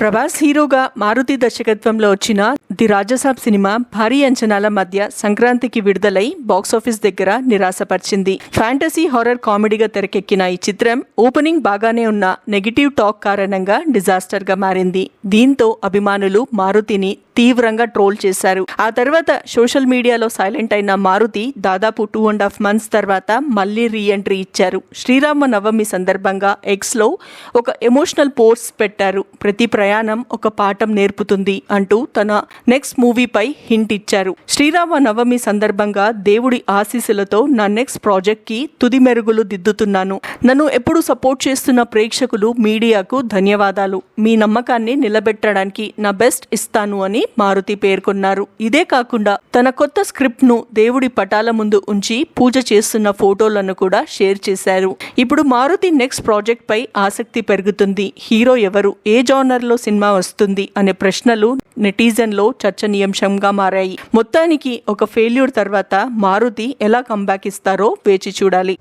ప్రభాస్ హీరోగా మారుతి దర్శకత్వంలో వచ్చిన ది రాజసాబ్ సినిమా భారీ అంచనాల మధ్య సంక్రాంతికి విడుదలై బాక్సాఫీస్ దగ్గర నిరాశపరిచింది. ఫ్యాంటసీ హారర్ కామెడీగా తెరకెక్కిన ఈ చిత్రం ఓపెనింగ్ బాగానే ఉన్న నెగిటివ్ టాక్ కారణంగా డిజాస్టర్ గా మారింది. దీంతో అభిమానులు మారుతిని తీవ్రంగా ట్రోల్ చేశారు. ఆ తర్వాత సోషల్ మీడియాలో సైలెంట్ అయిన మారుతి దాదాపు 2.5 months తర్వాత మళ్లీ రీ ఎంట్రీ ఇచ్చారు. శ్రీరామ నవమి సందర్భంగా ఎక్స్ లో ఒక ఎమోషనల్ పోస్ట్ పెట్టారు. ప్రతి ప్రయాణం ఒక పాఠం నేర్పుతుంది అంటూ తన నెక్స్ట్ మూవీపై హింట్ ఇచ్చారు. శ్రీరామ నవమి సందర్భంగా దేవుడి ఆశీస్సులతో నా నెక్స్ట్ ప్రాజెక్ట్ కి తుది మెరుగులు దిద్దుతున్నాను. నన్ను ఎప్పుడు సపోర్ట్ చేస్తున్న ప్రేక్షకులు, మీడియాకు ధన్యవాదాలు. మీ నమ్మకాన్ని నిలబెట్టడానికి నా బెస్ట్ ఇస్తాను అని మారుతి పేర్కొన్నారు. ఇదే కాకుండా తన కొత్త స్క్రిప్ట్ ను దేవుడి పటాల ముందు ఉంచి పూజ చేస్తున్న ఫోటోలను కూడా షేర్ చేశారు. ఇప్పుడు మారుతి నెక్స్ట్ ప్రాజెక్ట్ పై ఆసక్తి పెరుగుతుంది. హీరో ఎవరు, ఏ జానర్ లో సినిమా వస్తుంది అనే ప్రశ్నలు నెటిజన్ లో చర్చనీయాంశంగా మారాయి. మొత్తానికి ఒక ఫెయిల్యూర్ తర్వాత మారుతి ఎలా కంబ్యాక్ ఇస్తారో వేచి చూడాలి.